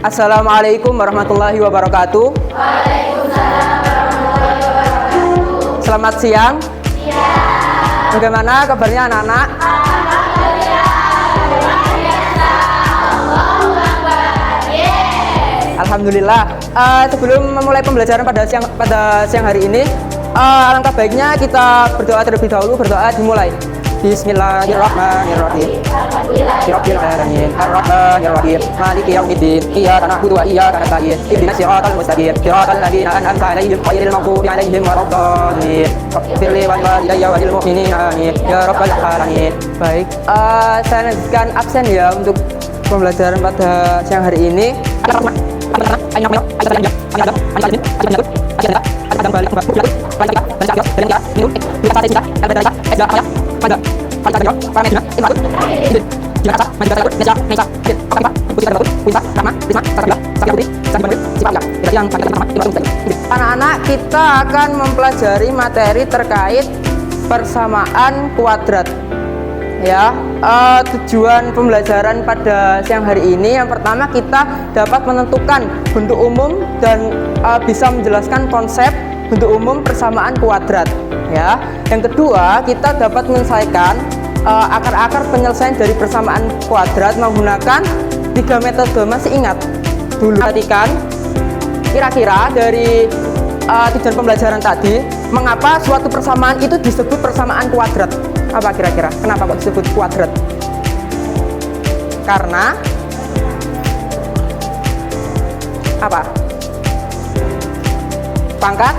Assalamualaikum warahmatullahi wabarakatuh. Waalaikumsalam warahmatullahi wabarakatuh. Selamat siang. Siang. Bagaimana kabarnya anak-anak? Alhamdulillah. Sebelum memulai pembelajaran pada siang hari ini, alangkah baiknya kita berdoa terlebih dahulu. Berdoa dimulai. Bismillahirrahmanirrahim. Rabbil alamin. Arrahmanirrahim. Maliki yaumiddin. Iyyaka na'budu wa iyyaka nasta'in. Ihdinas siratal mustaqim. Siratal ladzina an'amta 'alaihim ghairil maghdubi 'alaihim waladdallin. Ighfir li wa liwalidayya wa lil mu'minina amin. Ya rabbal alamin. Baik, saya lanjutkan absen ya untuk pembelajaran pada siang hari ini. Anak-anak, kita akan mempelajari materi terkait persamaan kuadrat. Ya, tujuan pembelajaran pada siang hari ini yang pertama kita dapat menentukan bentuk umum dan bisa menjelaskan konsep bentuk umum persamaan kuadrat. Ya, yang kedua kita dapat menyelesaikan akar-akar penyelesaian dari persamaan kuadrat menggunakan 3 metode. Masih ingat? Dulu perhatikan kira-kira dari tujuan pembelajaran tadi, mengapa suatu persamaan itu disebut persamaan kuadrat? Apa kira-kira? Kenapa kok disebut kuadrat? Karena apa? Pangkat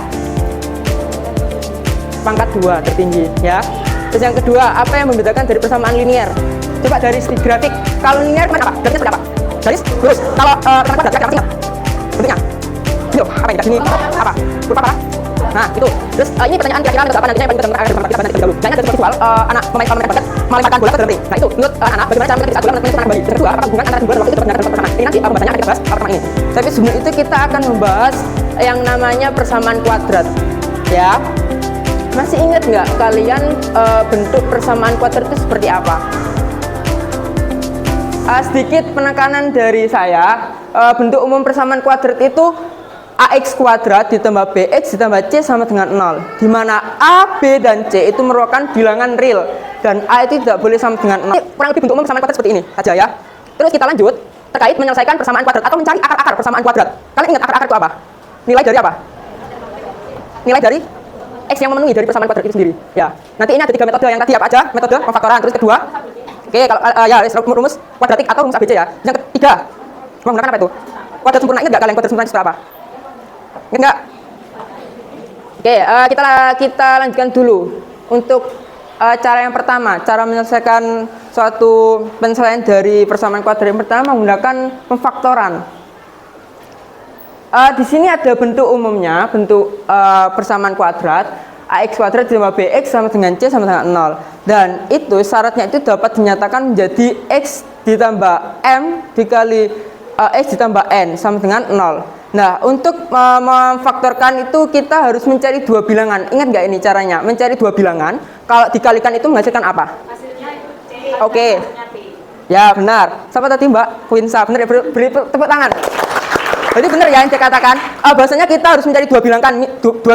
2 tertinggi, ya. Terus yang kedua, apa yang membedakan dari persamaan linear? Coba dari segi grafik. Kalau linear mana apa? Garisnya seperti apa? Garis lurus. Kalau persamaan kuadrat, apa bentuknya? Gitu. Apa ini? Sini apa? Berupa apa? Nah, itu. Terus ini pertanyaan kira-kira menurut apa nantinya yang paling penting agar kita bahas dahulu. Yang ada visual, anak pemain basket melemparkan bola ke dalam ring. Nah, itu menurut anak bagaimana cara mengetik saat bola menentukan kembali. Yang kedua, apa hubungan antara dua waktu itu dengan persamaan. Ini nanti pembahasannya akan kita bahas pertama ini. Tapi sebelum itu kita akan membahas yang namanya persamaan kuadrat. Ya. Masih ingat nggak kalian bentuk persamaan kuadrat itu seperti apa? Sedikit penekanan dari saya, bentuk umum persamaan kuadrat itu AX kuadrat ditambah BX ditambah C sama dengan 0, di mana A, B, dan C itu merupakan bilangan real dan A itu tidak boleh sama dengan 0. Ini kurang lebih bentuk umum persamaan kuadrat seperti ini saja ya. Terus kita lanjut terkait menyelesaikan persamaan kuadrat atau mencari akar-akar persamaan kuadrat. Kalian ingat akar-akar itu apa? Nilai dari apa? Nilai dari X yang memenuhi dari persamaan kuadrat itu sendiri. Ya. Nanti ini ada 3 metode yang tadi apa aja? Metode pemfaktoran. Terus kedua, oke, kalau ya rumus kuadratik atau rumus ABC ya. Yang ketiga, menggunakan apa itu? Kuadrat sempurna. Ingat nggak kalian kuadrat sempurna itu apa? Ingat nggak? Oke, kita lanjutkan dulu untuk cara yang pertama, cara menyelesaikan suatu penyelesaian dari persamaan kuadrat. Yang pertama menggunakan pemfaktoran. Di sini ada bentuk umumnya, bentuk persamaan kuadrat AX kuadrat ditambah BX sama dengan C sama dengan 0. Dan itu syaratnya itu dapat dinyatakan menjadi X ditambah M dikali X ditambah N sama dengan 0. Nah, untuk memfaktorkan itu kita harus mencari 2 bilangan. Ingat nggak ini caranya? Mencari 2 bilangan, kalau dikalikan itu menghasilkan apa? Hasilnya C. Oke. Ya, benar. Siapa tadi Mbak? Quinsa. Benar ya? Beri tepuk tangan. Jadi benar ya yang saya katakan. Bahasanya kita harus mencari 2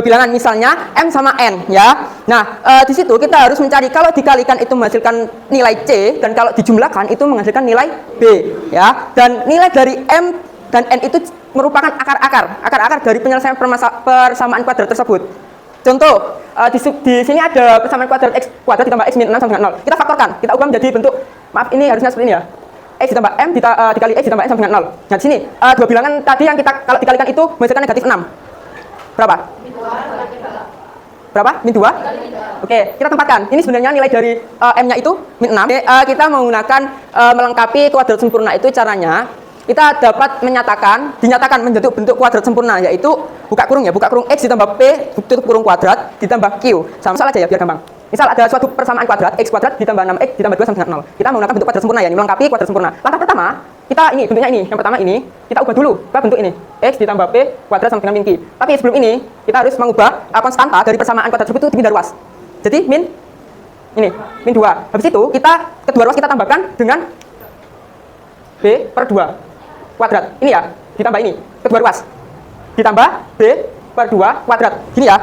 bilangan, misalnya M sama N ya. Nah, di situ kita harus mencari kalau dikalikan itu menghasilkan nilai C dan kalau dijumlahkan itu menghasilkan nilai B ya. Dan nilai dari M dan N itu merupakan akar-akar dari penyelesaian persamaan kuadrat tersebut. Contoh, di sini ada persamaan kuadrat X kuadrat ditambah X min 6 sama dengan 0. Kita faktorkan, kita ubah menjadi bentuk, maaf ini harusnya seperti ini ya. X ditambah M dikali X ditambah N sama dengan 0. Nah, di sini 2 bilangan tadi yang kita kalau dikalikan itu menghasilkan negatif 6. Berapa? Berapa? Min 2? Oke, kita tempatkan. Ini sebenarnya nilai dari M-nya itu min 6. Kita menggunakan melengkapi kuadrat sempurna itu caranya kita dapat dinyatakan menjadi bentuk kuadrat sempurna, yaitu buka kurung X ditambah P tutup kurung kuadrat ditambah Q. Sama aja ya biar gampang. Misal ada suatu persamaan kuadrat X kuadrat ditambah 6X ditambah 2 sama dengan 0. Kita menggunakan bentuk kuadrat sempurna ya, ini melengkapi kuadrat sempurna. Langkah pertama, kita ini bentuknya ini. Yang pertama ini kita ubah dulu ke bentuk ini. X ditambah P kuadrat sama dengan min Q. Tapi sebelum ini kita harus mengubah konstanta dari persamaan kuadrat tersebut itu tinggi dari ruas. Jadi min 2. Habis itu kita kedua ruas kita tambahkan dengan B per 2 kuadrat. Ini ya. ditambah ini, kedua ruas. Ditambah B per 2 kuadrat. Gini ya.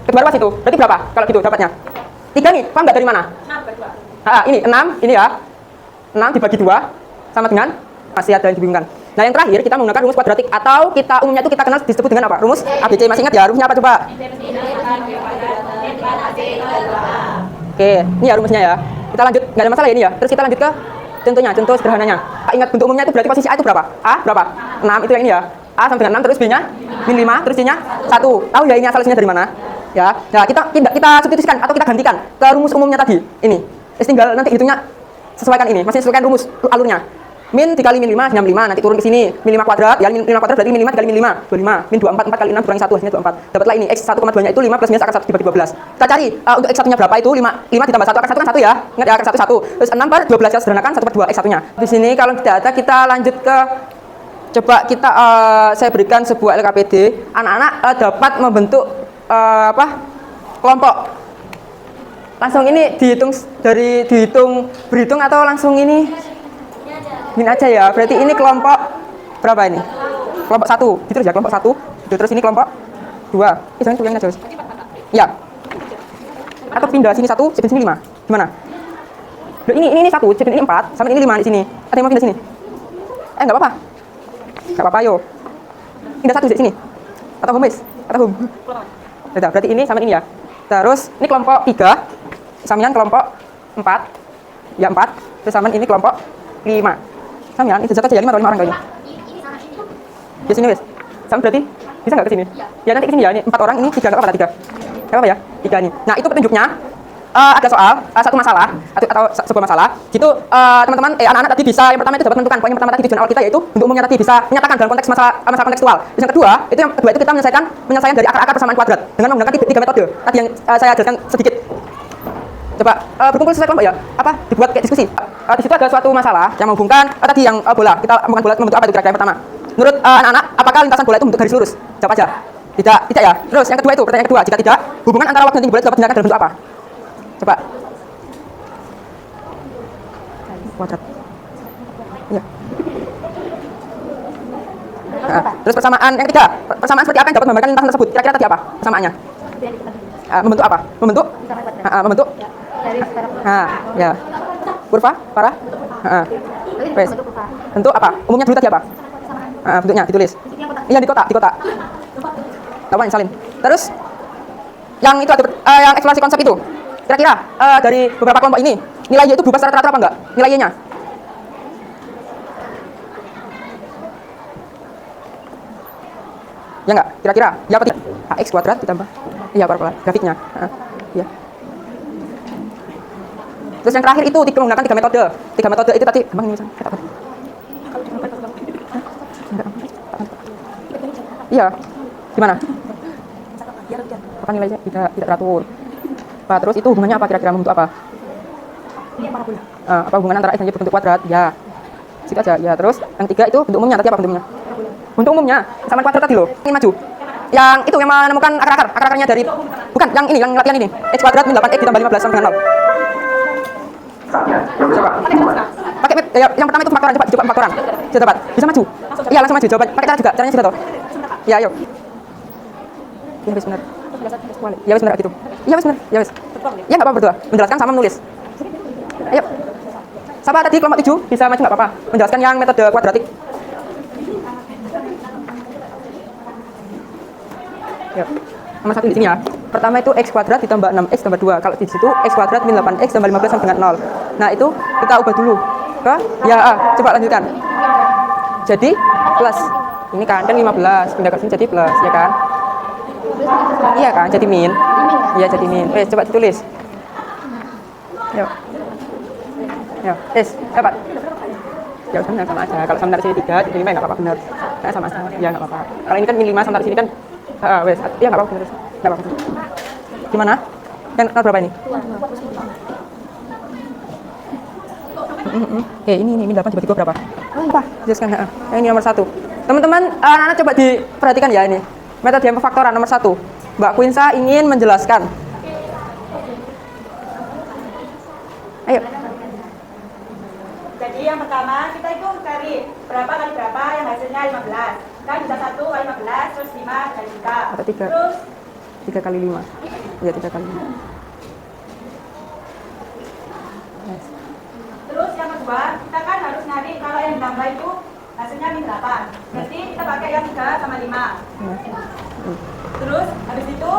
Kedua ruas itu. Berarti berapa kalau gitu dapatnya? 3 nih, paham nggak dari mana? 6 per 2. Ini 6, ini ya. 6 dibagi 2 sama dengan masih ada yang dibingungkan. Nah, yang terakhir kita menggunakan rumus kuadratik atau kita umumnya itu kita kenal disebut dengan apa? Rumus ABC. Masih ingat ya rumusnya apa coba? Oke, ini ya rumusnya ya. Kita lanjut, nggak ada masalah ya ini ya. Terus kita lanjut ke contohnya, contoh sederhananya. Ingat bentuk umumnya itu berarti posisi A itu berapa? A berapa? 6 itu yang ini ya. A sama dengan 6, terus B-nya min 5, terus C-nya 1. Tahu ya ini asal usulnya dari mana? Ya. Nah, kita substitusikan atau kita gantikan ke rumus umumnya tadi. Ini. Tinggal nanti hitungnya sesuaikan ini. Masih sesuaikan rumus alurnya. Min dikali min 5 65, nanti turun ke sini. Min 5 kuadrat, ya min 5 kuadrat berarti min 5 dikali min 5, 25. Min 24, 4 kali 6 kurangi 1, hasilnya 24. Dapatlah ini, X 1,2-nya itu 5 plus minus akar 1 dibagi 12. Kita cari untuk X 1-nya berapa itu 5 ditambah 1, akar 1 kan 1 ya. Ingat ya, akar 1, 1. Terus 6 per 12 ya, sederhanakan 1 per 2, X 1-nya. Di sini kalau tidak ada, kita lanjut ke, coba kita, saya berikan sebuah LKPD. Anak-anak dapat membentuk, kelompok. Langsung ini dihitung berhitung atau langsung ini? Ini aja ya, berarti ini kelompok berapa ini? Kelompok 1, gitu ya, kelompok 1. Terus ini kelompok 2. Jangan tuyangin aja, ya. Atau pindah sini 1, sini 5. Gimana? Loh, ini 1, jadi ini 4, sama ini 5 di sini. Ada yang mau pindah sini? Enggak apa-apa. Enggak apa-apa, yo. Pindah 1 di sini. Atau home base, atau home. Berarti ini sama ini ya. Terus ini kelompok 3, samian kelompok 4. Ya 4. Terus sama ini kelompok 5. Samian itu jatuh aja ya 5 atau 5 orang kayaknya. Di sini wes. Sama berarti bisa nggak ke sini? Ya nanti ke sini ya. Ini 4 orang, ini 3 enggak apa-apa 3. Enggak apa ya? 3 ini. Nah, itu petunjuknya. Ada soal, satu masalah atau sebuah masalah. Gitu teman-teman anak-anak tadi bisa yang pertama itu dapat menentukan poin yang pertama tadi tujuan awal kita yaitu bentuk umumnya tadi bisa menyatakan dalam konteks masalah kontekstual. Terus yang kedua, itu kita menyelesaikan dari akar-akar persamaan kuadrat dengan menggunakan 3 metode. Tadi yang saya jelaskan sedikit. Coba berkumpul sesuai kelompok ya. Apa? Dibuat kayak diskusi. Di situ ada suatu masalah yang menghubungkan tadi yang bola. Kita menghubungkan bola membentuk apa itu kira-kira yang pertama? Menurut anak-anak, apakah lintasan bola itu membentuk garis lurus? Jawab aja. Tidak ya. Terus yang kedua itu, pertanyaan kedua, jika tidak, hubungan antara waktu dan tinggi bola dapat dinyatakan dalam bentuk apa? Coba. Kuadrat. Iya. Nah, terus persamaan yang ketiga, persamaan seperti apa yang dapat menggambarkan lintasan tersebut? Kira-kira tadi apa persamaannya? Membentuk apa? Membentuk? Ya. Kurva? Parah? Bentuk apa? Umumnya dulu tadi apa? Bentuknya ditulis. Iya di kotak. Lawan salin. Terus yang itu ada yang eksplorasi konsep itu. Kira-kira dari beberapa kelompok ini nilainya itu berubah secara teratur apa enggak? Nilainya? Ya enggak? Kira-kira? Ya apa tidak? X kuadrat ditambah. Iya, grafiknya. Ya. Terus yang terakhir itu menggunakan 3 metode. 3 metode itu tadi gampang ini misalnya. Iya. Gimana? Apa nilainya tidak teratur. Terus itu hubungannya apa kira-kira membentuk apa? Apa hubungan antara X dan Y berbentuk kuadrat? Ya. Situ aja. Ya, terus yang 3 itu bentuk umumnya. Tadi apa bentuk umumnya? Bentuk umumnya sama kuadrat tadi loh. Ingin maju. Yang itu yang menemukan akar-akarnya dari bukan yang ini, yang latihan ini. X kuadrat min 8X ditambah 15 sama dengan 0. Coba. Pakai yang pertama itu faktoran, coba faktoran. Sudah dapat. Bisa maju. Iya, langsung maju. Coba pakai cara juga. Caranya sudah tahu. Ya, ayo. Ya, wis benar. Ya, wis benar gitu. Ya, wis benar. Ya, wis. Ya, enggak apa-apa berdua. Menjelaskan sama menulis. Ayo. Siapa tadi kelompok 7 bisa maju enggak apa-apa. Menjelaskan yang metode kuadratik. Ya. Nomor 1 di sini ya. Pertama itu X kuadrat ditambah 6X tambah 2. Kalau di situ X kuadrat min 8X tambah 15 sama dengan 0. Nah, itu kita ubah dulu ke ya coba lanjutkan. Jadi plus. Ini kan 15 pindah ke sini jadi plus, ya kan? Iya kan? Jadi min. Iya, jadi min. Coba ditulis. Yuk. Ya, dapat. Ya udah sama aja. Kalau sama dari sini 3, jadi 5 enggak apa-apa benar. Nah, sama aja. Ya enggak apa-apa. Kalau ini kan min 5 sama dari sini kan ya enggak apa-apa benar. Enggak apa-apa. Gimana? Yang berapa ini? Ini min 8 dibagi 2 berapa? Apa? Jelaskan. Ini nomor 1. Teman-teman, anak-anak coba diperhatikan ya ini. Metode yang pefaktoran nomor 1. Mbak Quinsa ingin menjelaskan. Ayo. Jadi yang pertama kita itu cari berapa kali berapa yang hasilnya 15. Kan bisa 1 kali 15, terus 5 kali 3. Atau 3. Terus 3 kali 5. Iya, 3 kali 5. Yes. Terus yang kedua, kita kan harus nyari kalau yang ditambah itu hasilnya min 8. Berarti kita pakai yang 3 sama 5. Terus habis itu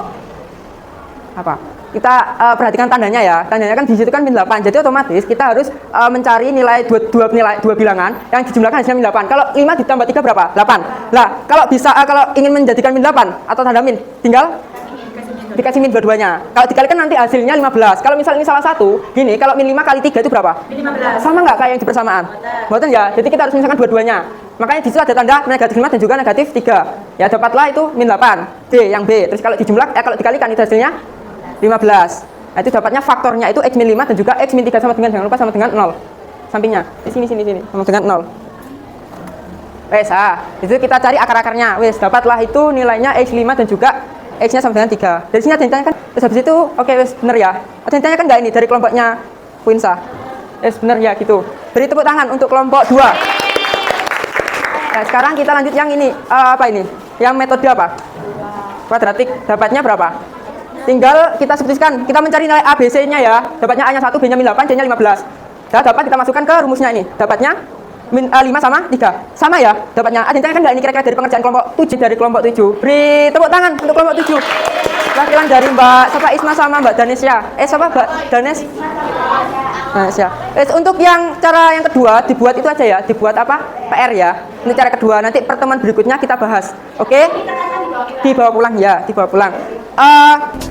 Apa? Kita perhatikan tandanya ya. Tandanya kan di situ kan min 8. Jadi otomatis kita harus mencari nilai dua bilangan yang dijumlahkan hasilnya min 8. Kalau 5 ditambah 3 berapa? 8. Lah, kalau bisa kalau ingin menjadikan min 8 atau tanda min, tinggal dikasih min dua-duanya. Kalau dikalikan nanti hasilnya 15. Kalau misal ini salah satu, gini, kalau min 5 kali 3 itu berapa? min 15. Sama nggak kayak yang di persamaan? Betul ya? Jadi kita harus misalkan dua-duanya. Makanya di situ ada tanda negatif 5 dan juga negatif 3. Ya dapatlah itu min 8. B yang B. Terus kalau dijumlah, kalau dikalikan itu hasilnya 15. Nah, itu dapatnya faktornya itu X min 5 dan juga X min 3 sama dengan, jangan lupa sama dengan 0. Sampingnya. Di sini sama dengan 0. Wes, itu kita cari akar-akarnya. Wes, dapatlah itu nilainya X5 dan juga X-nya sama dengan 3. Dari sini ada yang tanya kan, terus habis itu, oke, wes, bener ya. Ada yang tanya kan nggak ini dari kelompoknya Winsa? Wes, bener ya, gitu. Beri tepuk tangan untuk kelompok 2. Nah, sekarang kita lanjut yang ini. Apa ini? Yang metode apa? Kuadratik. Dapatnya berapa? Tinggal kita substitusikan. Kita mencari nilai A, B, C-nya ya. Dapatnya A-nya 1, B-nya min 8, C-nya 15. Nah, dapat kita masukkan ke rumusnya ini. Dapatnya min 5 sama 3. Sama ya dapatnya. Ada yang tanya kan nggak ini kira-kira dari pengerjaan kelompok 7? Dari kelompok 7. Beri tepuk tangan untuk kelompok 7. Wakilan dari Mbak Sapa Isma sama Mbak Danesya. Siapa Mbak Danes? Nah, ya. Untuk yang cara yang kedua dibuat itu aja ya. Dibuat apa? PR ya. Ini cara kedua. Nanti pertemuan berikutnya kita bahas. Oke? Dibawa pulang ya, dibawa pulang.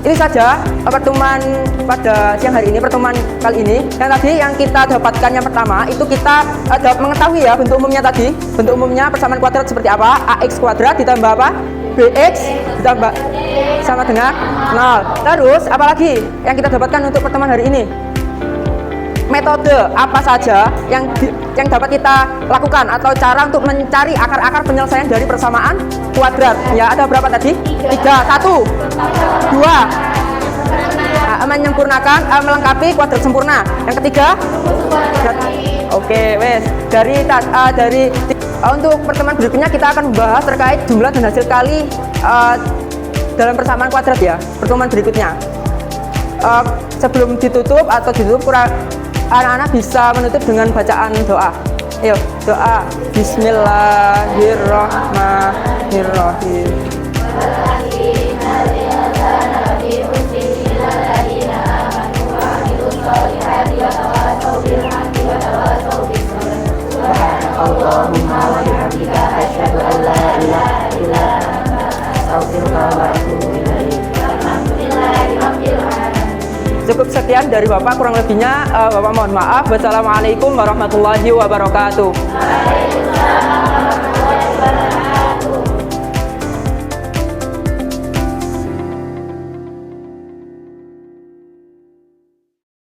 Ini saja pertemuan pada siang hari ini, pertemuan kali ini. Yang tadi yang kita dapatkan yang pertama itu kita mengetahui ya bentuk umumnya tadi. Bentuk umumnya persamaan kuadrat seperti apa? AX kuadrat ditambah apa? BX ditambah sama dengan 0. Terus apalagi yang kita dapatkan untuk pertemuan hari ini? Metode apa saja yang dapat kita lakukan atau cara untuk mencari akar-akar penyelesaian dari persamaan kuadrat. Ya, ada berapa tadi? 3, 1, 2. Menyempurnakan, melengkapi kuadrat sempurna. Yang ketiga? Oke, wes. Dari untuk pertemuan berikutnya kita akan membahas terkait jumlah dan hasil kali dalam persamaan kuadrat ya. Pertemuan berikutnya. Sebelum ditutup anak-anak bisa menutup dengan bacaan doa. Ayo, doa. Bismillahirrahmanirrahim. Allahumma wa bihamdika asyhadu an la ilaha illa anta astaghfiruka wa atubu ilaik. Cukup sekian dari Bapak, kurang lebihnya Bapak mohon maaf. Wassalamualaikum warahmatullahi wabarakatuh.